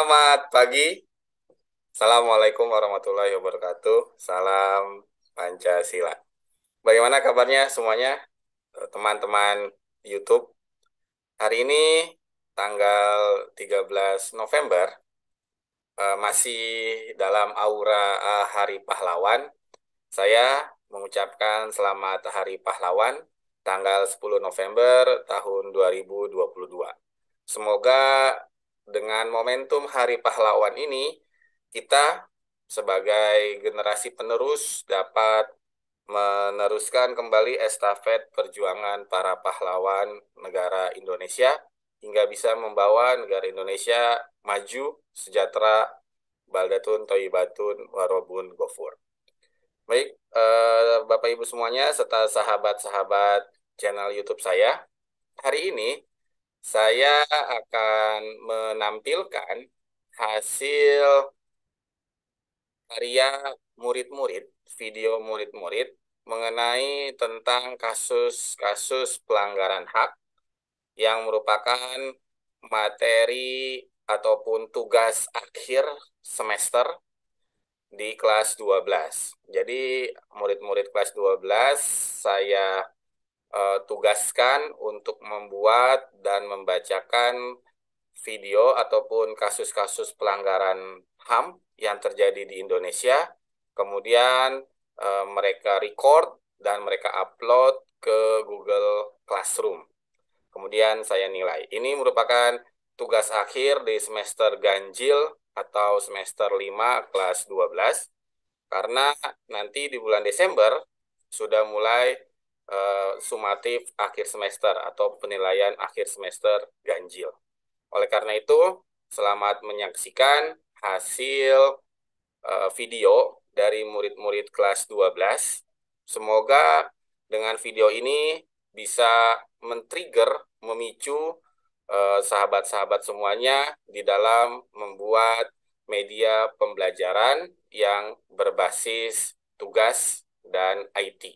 Selamat pagi. Assalamualaikum warahmatullahi wabarakatuh. Salam Pancasila. Bagaimana kabarnya semuanya, teman-teman YouTube? Hari ini tanggal 13 November, masih dalam aura Hari Pahlawan. Saya mengucapkan selamat Hari Pahlawan tanggal 10 November tahun 2022. Semoga dengan momentum Hari Pahlawan ini, kita sebagai generasi penerus dapat meneruskan kembali estafet perjuangan para pahlawan negara Indonesia hingga bisa membawa negara Indonesia maju, sejahtera, baldatun, thayyibatun, warobun, gofur. Baik, Bapak Ibu semuanya serta sahabat-sahabat channel YouTube saya, hari ini saya akan menampilkan hasil karya murid-murid, video murid-murid mengenai tentang kasus-kasus pelanggaran HAK yang merupakan materi ataupun tugas akhir semester di kelas 12. Jadi murid-murid kelas 12 saya tugaskan untuk membuat dan membacakan video ataupun kasus-kasus pelanggaran HAM yang terjadi di Indonesia, kemudian mereka record dan mereka upload ke Google Classroom. Kemudian saya nilai. Ini merupakan tugas akhir di semester ganjil atau semester 5 kelas 12, karena nanti di bulan Desember sudah mulai sumatif akhir semester atau penilaian akhir semester ganjil. Oleh karena itu, selamat menyaksikan hasil video dari murid-murid kelas 12. Semoga dengan video ini bisa men-trigger, memicu sahabat-sahabat semuanya di dalam membuat media pembelajaran yang berbasis tugas dan IT.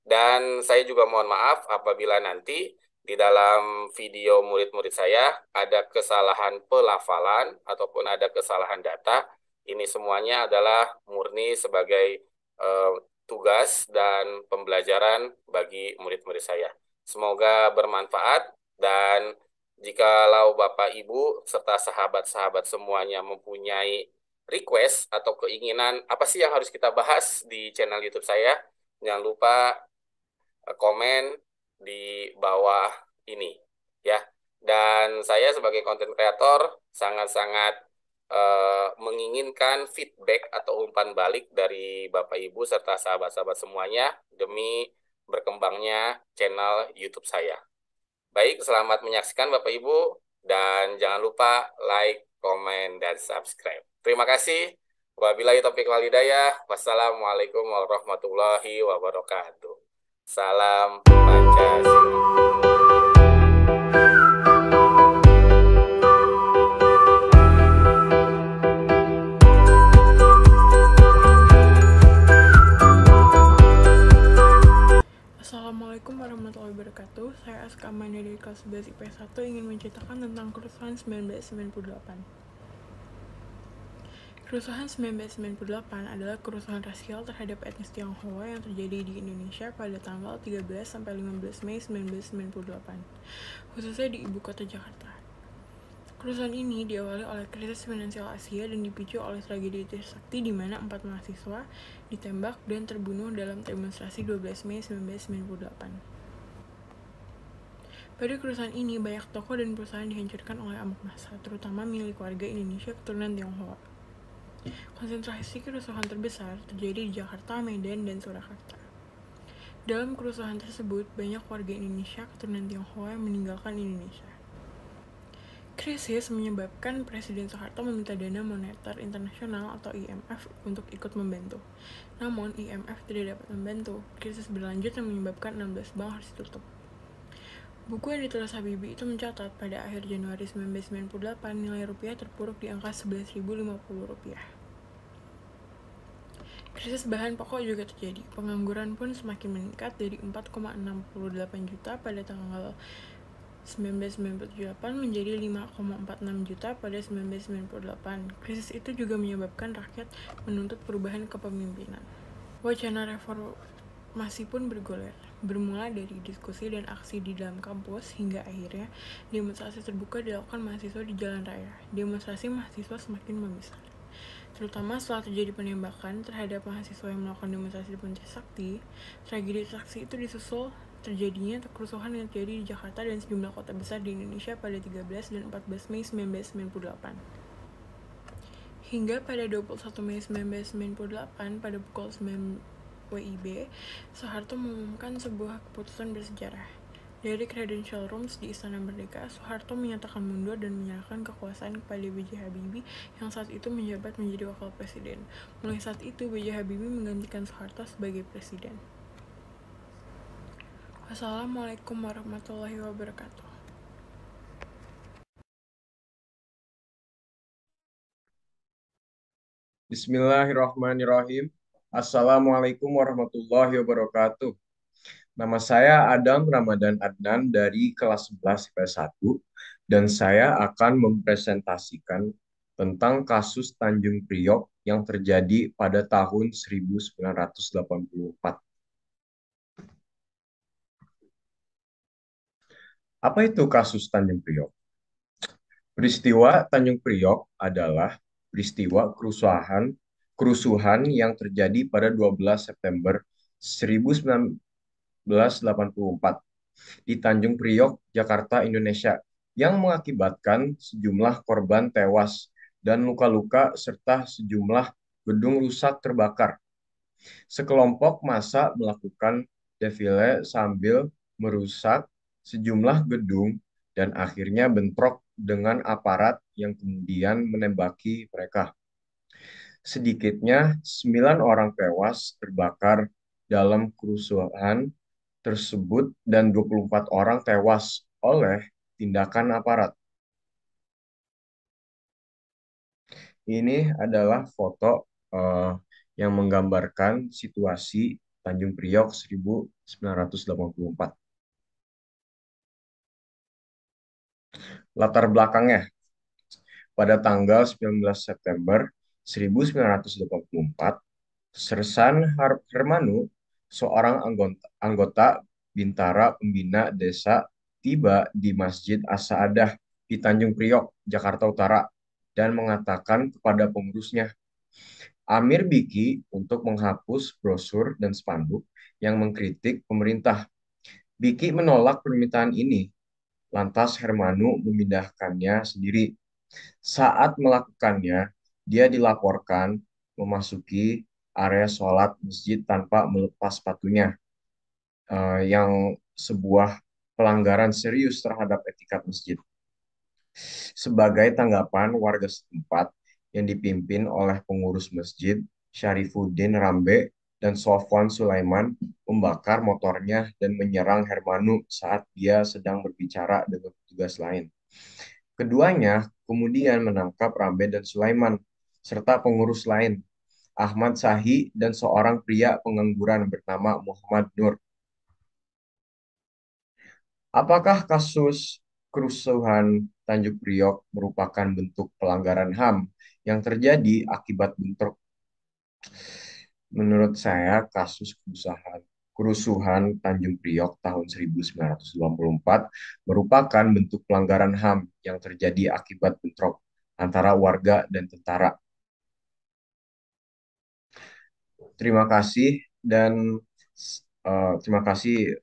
Dan saya juga mohon maaf apabila nanti di dalam video murid-murid saya ada kesalahan pelafalan ataupun ada kesalahan data. Ini semuanya adalah murni sebagai tugas dan pembelajaran bagi murid-murid saya. Semoga bermanfaat, dan jikalau Bapak Ibu serta sahabat-sahabat semuanya mempunyai request atau keinginan apa sih yang harus kita bahas di channel YouTube saya, jangan lupa komen di bawah ini ya. Dan saya sebagai konten kreator sangat-sangat menginginkan feedback atau umpan balik dari Bapak Ibu serta sahabat-sahabat semuanya demi berkembangnya channel YouTube saya. Baik, selamat menyaksikan Bapak Ibu, dan jangan lupa like, komen, dan subscribe. Terima kasih. Wabillahi taufiq wal hidayah. Wassalamualaikum warahmatullahi wabarakatuh. Salam Pancasila. Assalamualaikum warahmatullahi wabarakatuh. Saya Aska Amanda dari kelas 11 IPS 1 ingin menceritakan tentang kerusuhan 1998. Kerusuhan 1998 adalah kerusuhan rasial terhadap etnis Tionghoa yang terjadi di Indonesia pada tanggal 13 sampai 15 Mei 1998, khususnya di ibu kota Jakarta. Kerusuhan ini diawali oleh krisis finansial Asia dan dipicu oleh tragedi Trisakti di mana 4 mahasiswa ditembak dan terbunuh dalam demonstrasi 12 Mei 1998. Pada kerusuhan ini, banyak toko dan perusahaan dihancurkan oleh amuk massa, terutama milik warga Indonesia keturunan Tionghoa. Konsentrasi kerusuhan terbesar terjadi di Jakarta, Medan, dan Surakarta. Dalam kerusuhan tersebut, banyak warga Indonesia keturunan Tionghoa yang meninggalkan Indonesia. Krisis menyebabkan Presiden Soeharto meminta dana moneter internasional atau IMF untuk ikut membantu. Namun, IMF tidak dapat membantu. Krisis berlanjut yang menyebabkan 16 bank harus ditutup. Buku yang ditulis Habibie itu mencatat pada akhir Januari 1998 nilai rupiah terpuruk di angka 11.050 rupiah. Krisis bahan pokok juga terjadi. Pengangguran pun semakin meningkat dari 4,68 juta pada tanggal 1998 menjadi 5,46 juta pada 1998. Krisis itu juga menyebabkan rakyat menuntut perubahan kepemimpinan. Wacana reformasi pun bergulir, bermula dari diskusi dan aksi di dalam kampus hingga akhirnya demonstrasi terbuka dilakukan mahasiswa di jalan raya. Demonstrasi mahasiswa semakin membesar, terutama setelah terjadi penembakan terhadap mahasiswa yang melakukan demonstrasi di Puncak Sakti. Tragedi Sakti itu disusul terjadinya kerusuhan yang terjadi di Jakarta dan sejumlah kota besar di Indonesia pada 13 dan 14 Mei 1998. Hingga pada 21 Mei 1998 pada pukul 9 WIB, Soeharto mengumumkan sebuah keputusan bersejarah. Dari Credential Rooms di Istana Merdeka, Soeharto menyatakan mundur dan menyerahkan kekuasaan kepada B.J. Habibie yang saat itu menjabat menjadi wakil presiden. Mulai saat itu, B.J. Habibie menggantikan Soeharto sebagai presiden. Wassalamualaikum warahmatullahi wabarakatuh. Bismillahirrahmanirrahim. Assalamualaikum warahmatullahi wabarakatuh. Nama saya Adam Ramadan Adnan dari kelas 11 IPS 1 dan saya akan mempresentasikan tentang kasus Tanjung Priok yang terjadi pada tahun 1984. Apa itu kasus Tanjung Priok? Peristiwa Tanjung Priok adalah peristiwa kerusuhan yang terjadi pada 12 September 1984 di Tanjung Priok, Jakarta, Indonesia, yang mengakibatkan sejumlah korban tewas dan luka-luka serta sejumlah gedung rusak terbakar. Sekelompok massa melakukan defile sambil merusak sejumlah gedung dan akhirnya bentrok dengan aparat yang kemudian menembaki mereka. Sedikitnya 9 orang tewas terbakar dalam kerusuhan tersebut dan 24 orang tewas oleh tindakan aparat. Ini adalah foto yang menggambarkan situasi Tanjung Priok 1984. Latar belakangnya, pada tanggal 19 September 1984, Sersan Hermanu, seorang anggota Bintara Pembina Desa, tiba di Masjid As-Saadah di Tanjung Priok, Jakarta Utara, dan mengatakan kepada pengurusnya, Amir Biki untuk menghapus brosur dan spanduk yang mengkritik pemerintah. Biki menolak permintaan ini, lantas Hermanu memindahkannya sendiri. Saat melakukannya, dia dilaporkan memasuki area sholat masjid tanpa melepas sepatunya, yang sebuah pelanggaran serius terhadap etika masjid. Sebagai tanggapan, warga setempat yang dipimpin oleh pengurus masjid Syarifuddin Rambe dan Sofwan Sulaiman membakar motornya dan menyerang Hermanu saat dia sedang berbicara dengan petugas lain. Keduanya kemudian menangkap Rambe dan Sulaiman, serta pengurus lain, Ahmad Sahi dan seorang pria pengangguran bernama Muhammad Nur. Apakah kasus kerusuhan Tanjung Priok merupakan bentuk pelanggaran HAM yang terjadi akibat bentrok? Menurut saya, kasus kerusuhan Tanjung Priok tahun 1984 merupakan bentuk pelanggaran HAM yang terjadi akibat bentrok antara warga dan tentara. Terima kasih dan terima kasih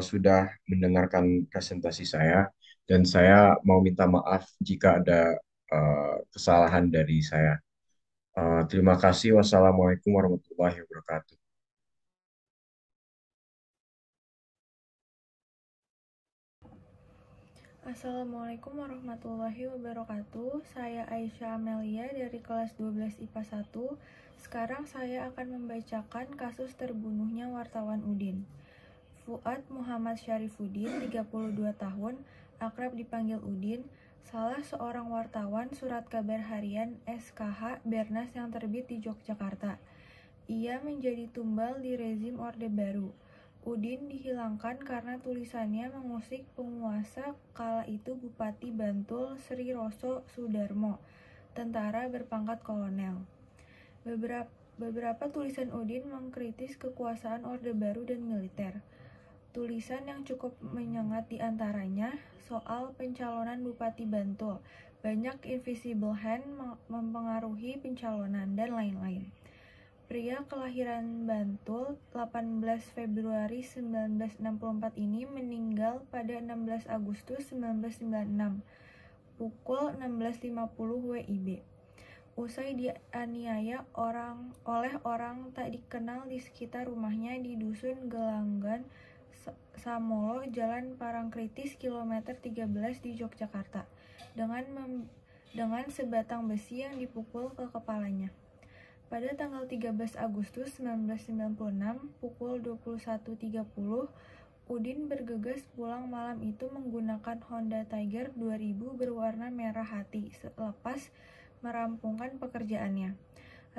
sudah mendengarkan presentasi saya dan saya mau minta maaf jika ada kesalahan dari saya. Terima kasih. Wassalamualaikum warahmatullahi wabarakatuh. Assalamualaikum warahmatullahi wabarakatuh. Saya Aisyah Amelia dari kelas 12 IPA 1. Sekarang saya akan membacakan kasus terbunuhnya wartawan Udin. Fuad Muhammad Syarifuddin, 32 tahun, akrab dipanggil Udin, salah seorang wartawan surat kabar harian SKH Bernas yang terbit di Yogyakarta. Ia menjadi tumbal di rezim Orde Baru. Udin dihilangkan karena tulisannya mengusik penguasa kala itu Bupati Bantul Sri Roso Sudarmo, tentara berpangkat kolonel. Beberapa tulisan Udin mengkritis kekuasaan Orde Baru dan militer. Tulisan yang cukup menyengat diantaranya soal pencalonan Bupati Bantul, banyak invisible hand mempengaruhi pencalonan, dan lain-lain. Pria kelahiran Bantul 18 Februari 1964 ini meninggal pada 16 Agustus 1996 pukul 16.50 WIB. Usai dianiaya oleh orang tak dikenal di sekitar rumahnya di Dusun Gelanggan, Samolo, Jalan Parangkritis, kilometer 13 di Yogyakarta, dengan sebatang besi yang dipukul ke kepalanya. Pada tanggal 13 Agustus 1996 pukul 21.30, Udin bergegas pulang malam itu menggunakan Honda Tiger 2000 berwarna merah hati selepas merampungkan pekerjaannya.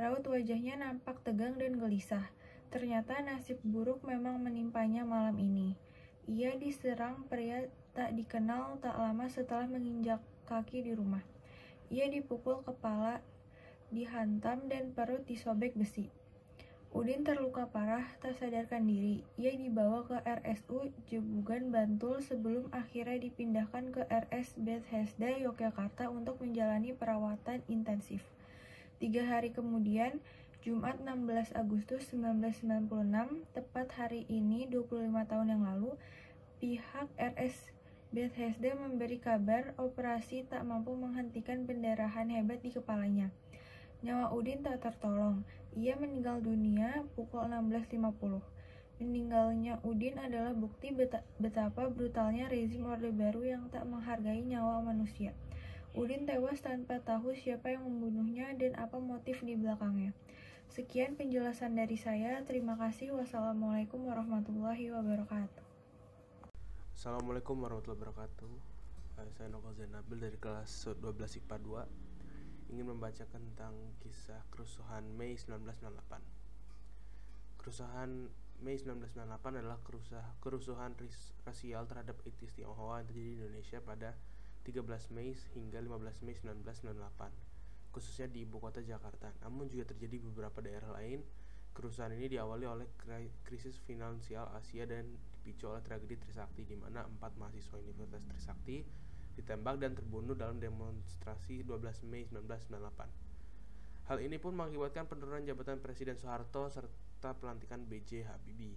Raut wajahnya nampak tegang dan gelisah. Ternyata nasib buruk memang menimpanya malam ini. Ia diserang pria tak dikenal tak lama setelah menginjak kaki di rumah. Ia dipukul kepala, dihantam, dan perut disobek besi. Udin terluka parah, tak sadarkan diri. Ia dibawa ke RSU Jebugan, Bantul sebelum akhirnya dipindahkan ke RS Bethesda, Yogyakarta untuk menjalani perawatan intensif. 3 hari kemudian, Jumat 16 Agustus 1996, tepat hari ini 25 tahun yang lalu, pihak RS Bethesda memberi kabar operasi tak mampu menghentikan pendarahan hebat di kepalanya. Nyawa Udin tak tertolong. Ia meninggal dunia pukul 16.50. Meninggalnya Udin adalah bukti betapa brutalnya rezim Orde Baru yang tak menghargai nyawa manusia. Udin tewas tanpa tahu siapa yang membunuhnya dan apa motif di belakangnya. Sekian penjelasan dari saya. Terima kasih. Wassalamualaikum warahmatullahi wabarakatuh. Assalamualaikum warahmatullahi wabarakatuh. Saya Nokal Zainabil dari kelas 12 IPA 2 ingin membacakan tentang kisah kerusuhan Mei 1998. Kerusuhan Mei 1998 adalah kerusuhan rasial terhadap etnis Tionghoa yang terjadi di Indonesia pada 13 Mei hingga 15 Mei 1998, khususnya di ibu kota Jakarta. Namun juga terjadi di beberapa daerah lain. Kerusuhan ini diawali oleh krisis finansial Asia dan dipicu oleh tragedi Trisakti, di mana 4 mahasiswa Universitas Trisakti ditembak dan terbunuh dalam demonstrasi 12 Mei 1998. Hal ini pun mengakibatkan penurunan jabatan Presiden Soeharto serta pelantikan B.J. Habibie.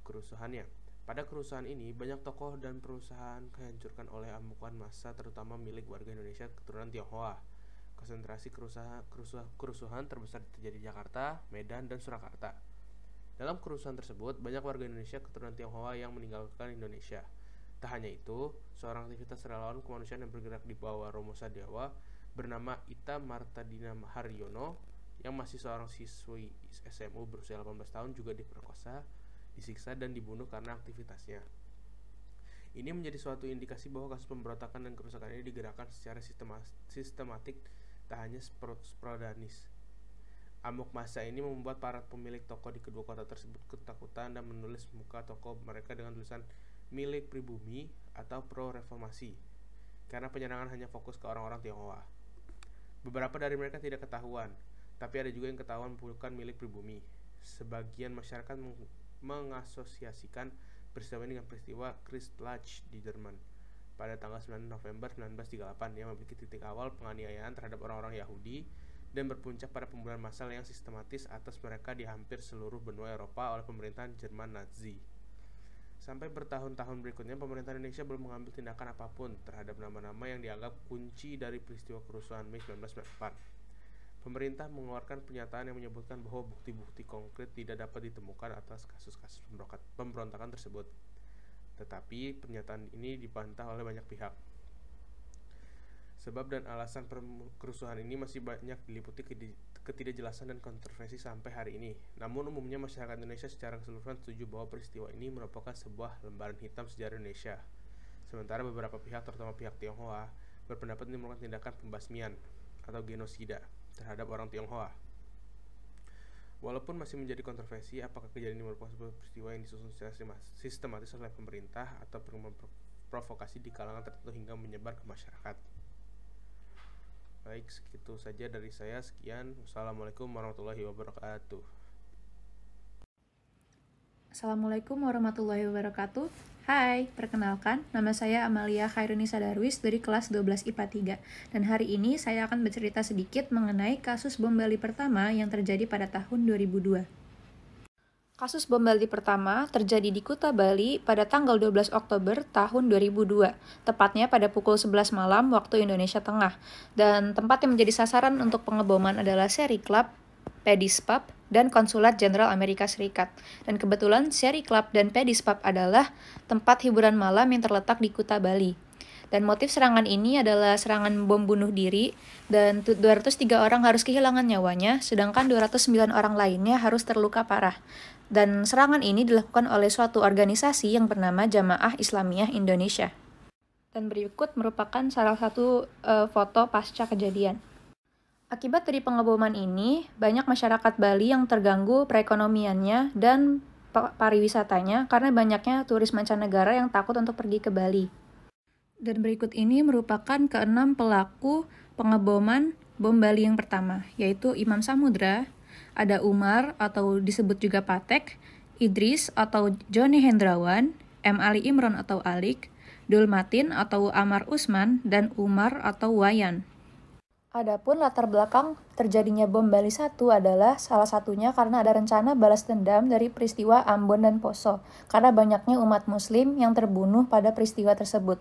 Kerusuhannya. Pada kerusuhan ini, banyak tokoh dan perusahaan dihancurkan oleh amukan massa, terutama milik warga Indonesia keturunan Tionghoa. Konsentrasi kerusuhan terbesar terjadi di Jakarta, Medan, dan Surakarta. Dalam kerusuhan tersebut, banyak warga Indonesia keturunan Tionghoa yang meninggalkan Indonesia. Tak hanya itu, seorang aktivitas relawan kemanusiaan yang bergerak di bawah Romo Sadewa bernama Ita Martadina Haryono yang masih seorang siswi SMU berusia 18 tahun juga diperkosa, disiksa, dan dibunuh karena aktivitasnya. Ini menjadi suatu indikasi bahwa kasus pemberontakan dan kerusakan ini digerakkan secara sistematik, tak hanya sporadis. Amuk massa ini membuat para pemilik toko di kedua kota tersebut ketakutan dan menulis muka toko mereka dengan tulisan milik pribumi atau pro-reformasi, karena penyerangan hanya fokus ke orang-orang Tionghoa. Beberapa dari mereka tidak ketahuan, tapi ada juga yang ketahuan bukan milik pribumi. Sebagian masyarakat mengasosiasikan peristiwa ini dengan peristiwa Kristallnacht di Jerman pada tanggal 9 November 1938 yang memiliki titik awal penganiayaan terhadap orang-orang Yahudi dan berpuncak pada pembunuhan massal yang sistematis atas mereka di hampir seluruh benua Eropa oleh pemerintahan Jerman Nazi. Sampai bertahun-tahun berikutnya, pemerintah Indonesia belum mengambil tindakan apapun terhadap nama-nama yang dianggap kunci dari peristiwa kerusuhan Mei 1994. Pemerintah mengeluarkan pernyataan yang menyebutkan bahwa bukti-bukti konkret tidak dapat ditemukan atas kasus-kasus pemberontakan tersebut. Tetapi pernyataan ini dibantah oleh banyak pihak. Sebab dan alasan kerusuhan ini masih banyak diliputi ketidakjelasan dan kontroversi sampai hari ini. Namun umumnya masyarakat Indonesia secara keseluruhan setuju bahwa peristiwa ini merupakan sebuah lembaran hitam sejarah Indonesia. Sementara beberapa pihak, terutama pihak Tionghoa, berpendapat ini merupakan tindakan pembasmian atau genosida terhadap orang Tionghoa. Walaupun masih menjadi kontroversi apakah kejadian ini merupakan sebuah peristiwa yang disusun secara sistematis oleh pemerintah atau provokasi di kalangan tertentu hingga menyebar ke masyarakat. Baik, segitu saja dari saya. Sekian. Wassalamualaikum warahmatullahi wabarakatuh. Assalamualaikum warahmatullahi wabarakatuh. Hai, perkenalkan, nama saya Amalia Khairunisa Darwis dari kelas 12 IPA 3. Dan hari ini saya akan bercerita sedikit mengenai kasus bom Bali pertama yang terjadi pada tahun 2002. Kasus bom Bali pertama terjadi di Kuta Bali pada tanggal 12 Oktober tahun 2002, tepatnya pada pukul 11 malam waktu Indonesia Tengah. Dan tempat yang menjadi sasaran untuk pengeboman adalah Seri Club, Paddy's Pub, dan Konsulat Jenderal Amerika Serikat. Dan kebetulan Seri Club dan Paddy's Pub adalah tempat hiburan malam yang terletak di Kuta Bali. Dan motif serangan ini adalah serangan bom bunuh diri, dan 203 orang harus kehilangan nyawanya, sedangkan 209 orang lainnya harus terluka parah. Dan serangan ini dilakukan oleh suatu organisasi yang bernama Jamaah Islamiyah Indonesia. Dan berikut merupakan salah satu foto pasca kejadian. Akibat dari pengeboman ini, banyak masyarakat Bali yang terganggu perekonomiannya dan pariwisatanya karena banyaknya turis mancanegara yang takut untuk pergi ke Bali. Dan berikut ini merupakan ke-6 pelaku pengeboman bom Bali yang pertama, yaitu Imam Samudra, ada Umar atau disebut juga Patek, Idris atau Joni Hendrawan, M. Ali Imron atau Alik, Dul Matin atau Amar Usman, dan Umar atau Wayan. Adapun latar belakang terjadinya bom Bali 1 adalah salah satunya karena ada rencana balas dendam dari peristiwa Ambon dan Poso, karena banyaknya umat muslim yang terbunuh pada peristiwa tersebut.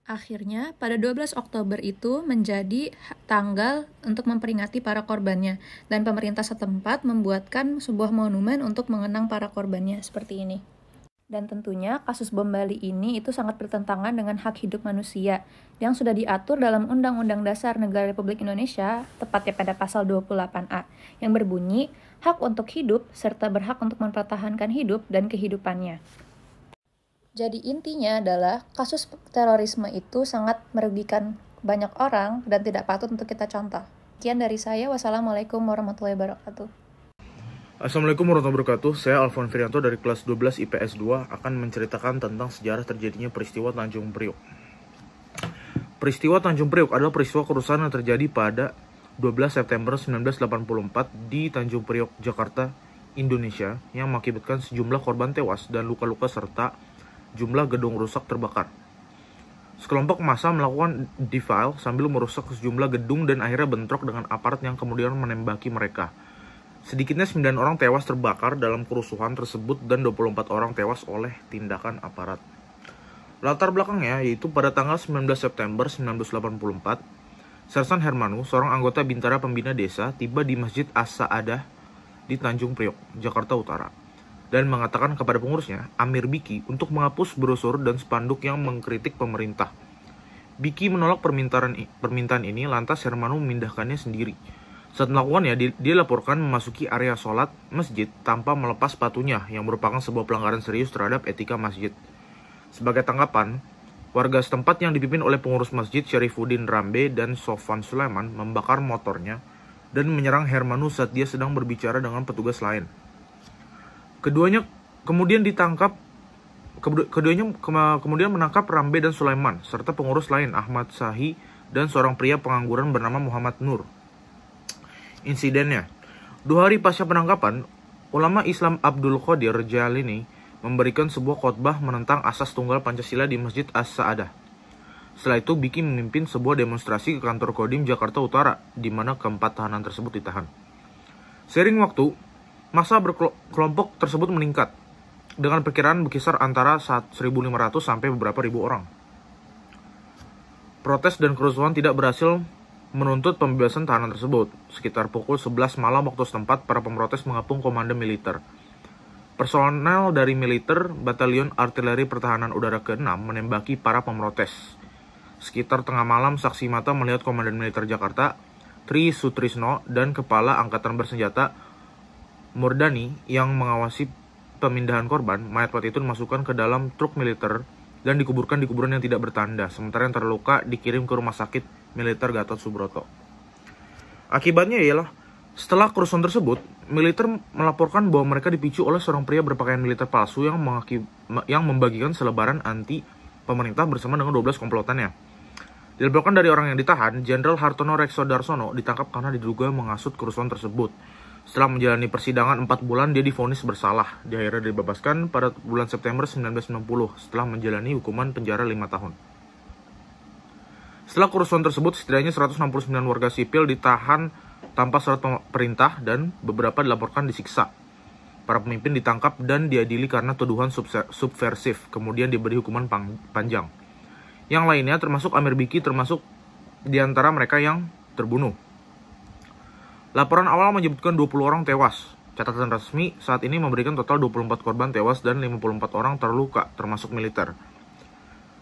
Akhirnya, pada 12 Oktober itu menjadi tanggal untuk memperingati para korbannya, dan pemerintah setempat membuatkan sebuah monumen untuk mengenang para korbannya seperti ini. Dan tentunya kasus bom Bali ini itu sangat bertentangan dengan hak hidup manusia yang sudah diatur dalam Undang-Undang Dasar Negara Republik Indonesia, tepatnya pada pasal 28A, yang berbunyi hak untuk hidup serta berhak untuk mempertahankan hidup dan kehidupannya. Jadi intinya adalah kasus terorisme itu sangat merugikan banyak orang dan tidak patut untuk kita contoh. Sekian dari saya, wassalamualaikum warahmatullahi wabarakatuh. Assalamualaikum warahmatullahi wabarakatuh. Saya Alfon Firianto dari kelas 12 IPS 2 akan menceritakan tentang sejarah terjadinya peristiwa Tanjung Priok. Peristiwa Tanjung Priok adalah peristiwa kerusuhan yang terjadi pada 12 September 1984 di Tanjung Priok, Jakarta, Indonesia, yang mengakibatkan sejumlah korban tewas dan luka-luka serta jumlah gedung rusak terbakar. Sekelompok massa melakukan defile sambil merusak sejumlah gedung dan akhirnya bentrok dengan aparat yang kemudian menembaki mereka. Sedikitnya 9 orang tewas terbakar dalam kerusuhan tersebut dan 24 orang tewas oleh tindakan aparat. Latar belakangnya yaitu pada tanggal 19 September 1984, Sersan Hermanu, seorang anggota Bintara Pembina Desa, tiba di Masjid As-Sa'adah di Tanjung Priok, Jakarta Utara, dan mengatakan kepada pengurusnya, Amir Biki, untuk menghapus brosur dan spanduk yang mengkritik pemerintah. Biki menolak permintaan ini, lantas Hermanu memindahkannya sendiri. Saat melakukannya, dia laporkan memasuki area sholat masjid tanpa melepas sepatunya, yang merupakan sebuah pelanggaran serius terhadap etika masjid. Sebagai tanggapan, warga setempat yang dipimpin oleh pengurus masjid Syarifuddin Rambe dan Sofwan Sulaiman membakar motornya dan menyerang Hermanu saat dia sedang berbicara dengan petugas lain. Keduanya kemudian menangkap Rambe dan Sulaiman, serta pengurus lain Ahmad Sahi dan seorang pria pengangguran bernama Muhammad Nur. Insidennya, 2 hari pasca penangkapan, ulama Islam Abdul Qadir Jalini memberikan sebuah khotbah menentang asas tunggal Pancasila di Masjid As-Sa'adah. Setelah itu, Biki memimpin sebuah demonstrasi ke kantor Kodim Jakarta Utara, di mana keempat tahanan tersebut ditahan. Seiring waktu, massa berkelompok tersebut meningkat, dengan perkiraan berkisar antara 1.500 sampai beberapa ribu orang. Protes dan kerusuhan tidak berhasil menuntut pembebasan tahanan tersebut. Sekitar pukul 11 malam waktu setempat, para pemrotes mengepung komando militer. Personel dari militer Batalion Artileri Pertahanan Udara ke-6 menembaki para pemrotes. Sekitar tengah malam, saksi mata melihat Komandan Militer Jakarta, Tri Sutrisno, dan Kepala Angkatan Bersenjata Murdani yang mengawasi pemindahan korban. Mayat-mayat itu dimasukkan ke dalam truk militer dan dikuburkan di kuburan yang tidak bertanda, sementara yang terluka dikirim ke rumah sakit militer Gatot Subroto. Akibatnya ialah Setelah kerusuhan tersebut, militer melaporkan bahwa mereka dipicu oleh seorang pria berpakaian militer palsu yang membagikan selebaran anti pemerintah bersama dengan 12 komplotannya. Dilaporkan dari orang yang ditahan, Jenderal Hartono Reksodarsono ditangkap karena diduga menghasut kerusuhan tersebut. Setelah menjalani persidangan 4 bulan, dia divonis bersalah. Dia akhirnya dibebaskan pada bulan September 1990 setelah menjalani hukuman penjara 5 tahun. Setelah kerusuhan tersebut, setidaknya 169 warga sipil ditahan tanpa surat perintah dan beberapa dilaporkan disiksa. Para pemimpin ditangkap dan diadili karena tuduhan subversif, kemudian diberi hukuman panjang. Yang lainnya termasuk Amir Biki termasuk di antara mereka yang terbunuh. Laporan awal menyebutkan 20 orang tewas. Catatan resmi saat ini memberikan total 24 korban tewas dan 54 orang terluka, termasuk militer.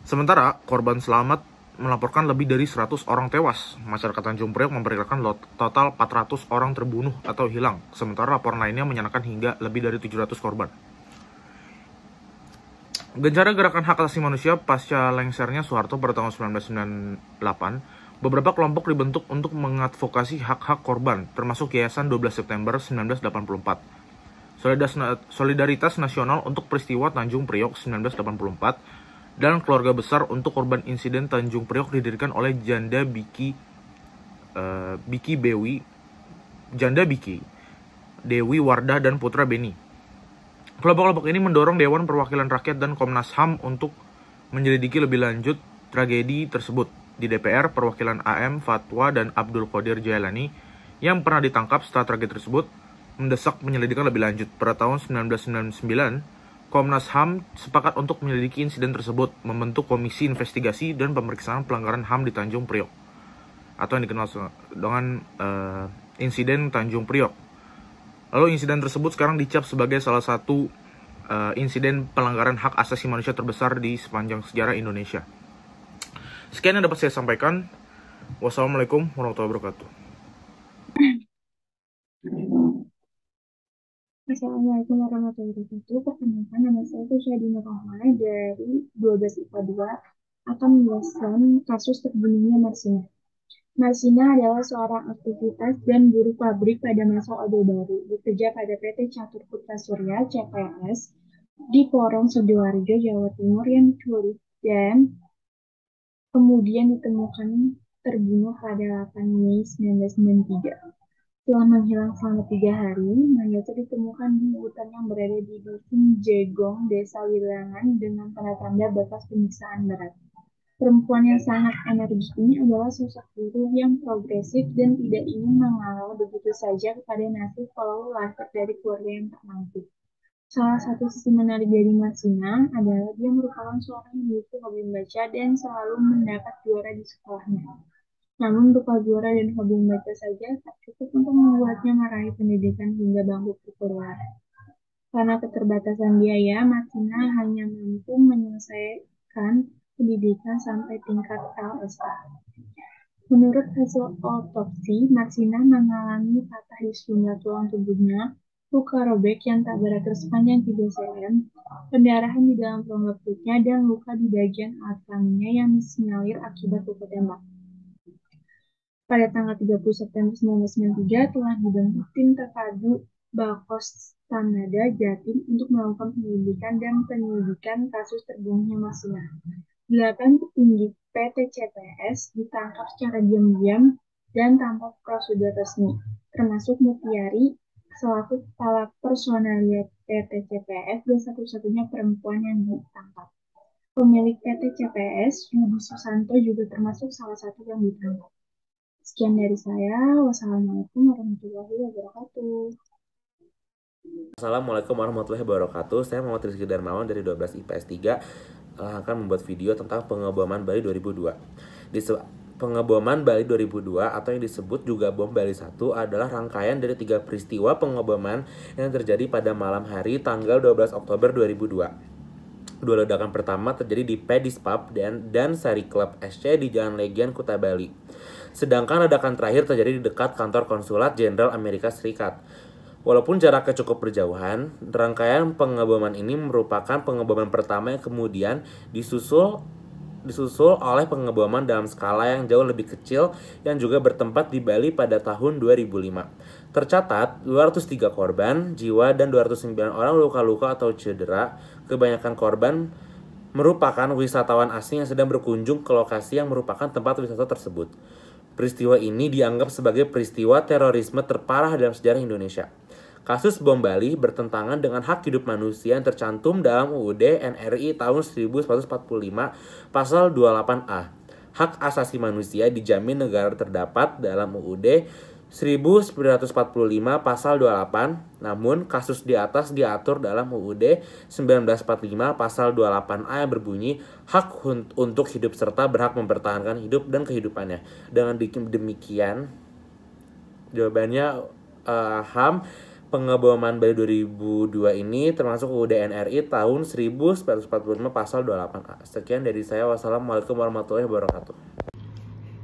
Sementara korban selamat melaporkan lebih dari 100 orang tewas. Masyarakat Tanjung Priok memperkirakan total 400 orang terbunuh atau hilang, sementara laporan lainnya menyatakan hingga lebih dari 700 korban. Gencara gerakan hak asasi manusia pasca lengsernya Soeharto pada tahun 1998, beberapa kelompok dibentuk untuk mengadvokasi hak-hak korban, termasuk Yayasan 12 September 1984, Solidaritas Nasional untuk Peristiwa Tanjung Priok 1984, dan Keluarga Besar untuk Korban Insiden Tanjung Priok didirikan oleh Janda Biki Dewi Wardah dan Putra Beni. Kelompok-kelompok ini mendorong Dewan Perwakilan Rakyat dan Komnas HAM untuk menyelidiki lebih lanjut tragedi tersebut. Di DPR, perwakilan AM, Fatwa, dan Abdul Qadir Jailani yang pernah ditangkap setelah tragedi tersebut mendesak penyelidikan lebih lanjut. Pada tahun 1999, Komnas HAM sepakat untuk menyelidiki insiden tersebut, membentuk Komisi Investigasi dan Pemeriksaan Pelanggaran HAM di Tanjung Priok, atau yang dikenal dengan insiden Tanjung Priok. Lalu insiden tersebut sekarang dicap sebagai salah satu insiden pelanggaran hak asasi manusia terbesar di sepanjang sejarah Indonesia. Sekian yang dapat saya sampaikan. Wassalamualaikum warahmatullahi wabarakatuh. Assalamualaikum warahmatullahi wabarakatuh. Perkenalkan, nama saya Syahdi Nurrahma dari 12 IPA 2 akan menjelaskan kasus terbunuhnya Marsina. Marsina adalah seorang aktivitas dan buruh pabrik pada masa Orde Baru, bekerja pada PT Catur Putra Surya (CPS) di Porong Sidoarjo, Jawa Timur yang diculik dan kemudian ditemukan terbunuh pada 8 Mei 1993. Setelah menghilang selama 3 hari, mayatnya ditemukan di hutan yang berada di Dusun Jegong, Desa Wilangan dengan tanda-tanda bekas penyiksaan berat. Perempuan yang sangat energik ini adalah sosok buruh yang progresif dan tidak ingin mengalah begitu saja kepada nasib walau lahir dari keluarga yang tak mampu. Salah satu sisi menarik dari Marsina adalah dia merupakan seorang yang memiliki hobi membaca dan selalu mendapat juara di sekolahnya. Namun bekal juara dan hobi membaca saja tak cukup untuk membuatnya meraih pendidikan hingga bangku perkuliahan. Karena keterbatasan biaya, Marsina hanya mampu menyelesaikan pendidikan sampai tingkat LSA. Menurut hasil otopsi, Marsina mengalami patah di sejumlah tulang tubuhnya, luka robek yang tak beratur sepanjang 3 cm, pendarahan di dalam rongga perutnya, dan luka di bagian alat kelaminnya yang disinyalir akibat luka tembak. Pada tanggal 30 September 1993 telah dibentuk tim terpadu Bakos Tanada Jatim untuk melakukan penyelidikan dan penyelidikan kasus terbunuhnya Marsina. 8 petinggi PT CPS ditangkap secara diam-diam dan tanpa prosedur resmi, termasuk Mutiari selaku kepala personalia PT CPS dan satu-satunya perempuan yang ditangkap. Pemilik PT CPS, Yudi Susanto, juga termasuk salah satu yang ditangkap. Sekian dari saya. Wassalamualaikum warahmatullahi wabarakatuh. Assalamualaikum warahmatullahi wabarakatuh. Saya Muhammad Rizky Darmawan dari 12 IPS 3 akan membuat video tentang pengeboman Bali 2002. Pengeboman Bali 2002 atau yang disebut juga bom Bali 1 adalah rangkaian dari 3 peristiwa pengeboman yang terjadi pada malam hari tanggal 12 Oktober 2002. Dua ledakan pertama terjadi di Pedis Pub dan Sari Club SC di Jalan Legian, Kuta Bali. Sedangkan ledakan terakhir terjadi di dekat kantor konsulat Jenderal Amerika Serikat. Walaupun jaraknya cukup berjauhan, rangkaian pengeboman ini merupakan pengeboman pertama yang kemudian disusul disusul oleh pengeboman dalam skala yang jauh lebih kecil yang juga bertempat di Bali pada tahun 2005. Tercatat 203 korban jiwa dan 209 orang luka-luka atau cedera. Kebanyakan korban merupakan wisatawan asing yang sedang berkunjung ke lokasi yang merupakan tempat wisata tersebut. Peristiwa ini dianggap sebagai peristiwa terorisme terparah dalam sejarah Indonesia. Kasus bom Bali bertentangan dengan hak hidup manusia yang tercantum dalam UUD NRI tahun 1945 pasal 28A. Hak asasi manusia dijamin negara terdapat dalam UUD 1945 pasal 28, namun kasus di atas diatur dalam UUD 1945 pasal 28A yang berbunyi hak untuk hidup serta berhak mempertahankan hidup dan kehidupannya. Dengan demikian, jawabannya HAM pengeboman Bali 2002 ini termasuk UUD NRI tahun 1945 pasal 28A. Sekian dari saya. Wassalamualaikum warahmatullahi wabarakatuh.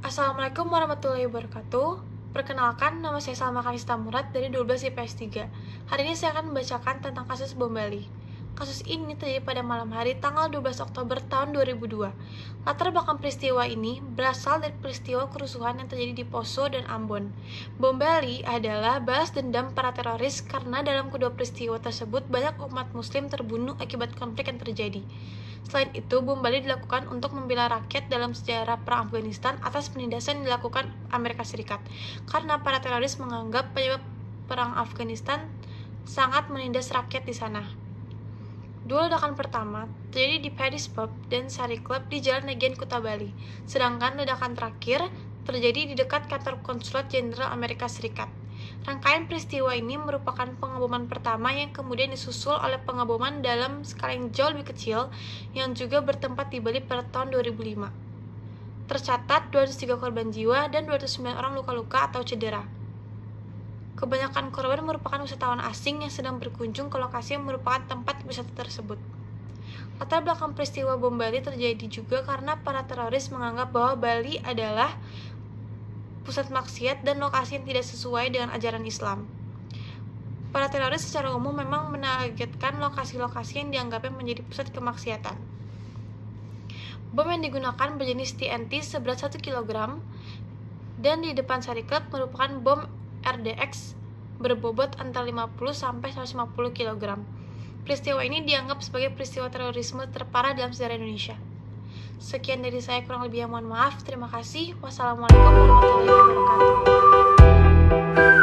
Assalamualaikum warahmatullahi wabarakatuh. Perkenalkan, nama saya Salma Kalista Murad dari 12 IPS 3. Hari ini saya akan membacakan tentang kasus bom Bali. Kasus ini terjadi pada malam hari tanggal 12 Oktober tahun 2002. Latar belakang peristiwa ini berasal dari peristiwa kerusuhan yang terjadi di Poso dan Ambon. Bom Bali adalah balas dendam para teroris karena dalam kedua peristiwa tersebut banyak umat muslim terbunuh akibat konflik yang terjadi. Selain itu, bom Bali dilakukan untuk membela rakyat dalam sejarah perang Afghanistan atas penindasan yang dilakukan Amerika Serikat. Karena para teroris menganggap penyebab perang Afghanistan sangat menindas rakyat di sana. Dua ledakan pertama terjadi di Paddy's Pub dan Sari Club di Jalan Legian Kuta Bali, sedangkan ledakan terakhir terjadi di dekat kantor Konsulat Jenderal Amerika Serikat. Rangkaian peristiwa ini merupakan pengeboman pertama yang kemudian disusul oleh pengeboman dalam skala yang jauh lebih kecil yang juga bertempat di Bali pada tahun 2005. Tercatat 203 korban jiwa dan 209 orang luka-luka atau cedera. Kebanyakan korban merupakan wisatawan asing yang sedang berkunjung ke lokasi yang merupakan tempat wisata tersebut. Latar belakang peristiwa bom Bali terjadi juga karena para teroris menganggap bahwa Bali adalah pusat maksiat dan lokasi yang tidak sesuai dengan ajaran Islam. Para teroris secara umum memang menargetkan lokasi-lokasi yang dianggapnya menjadi pusat kemaksiatan. Bom yang digunakan berjenis TNT seberat 1 kg dan di depan Sari Club merupakan bom RDX berbobot antara 50-150 kg. Peristiwa ini dianggap sebagai peristiwa terorisme terparah dalam sejarah Indonesia. Sekian dari saya, kurang lebihnya mohon maaf. Terima kasih. Wassalamualaikum warahmatullahi wabarakatuh.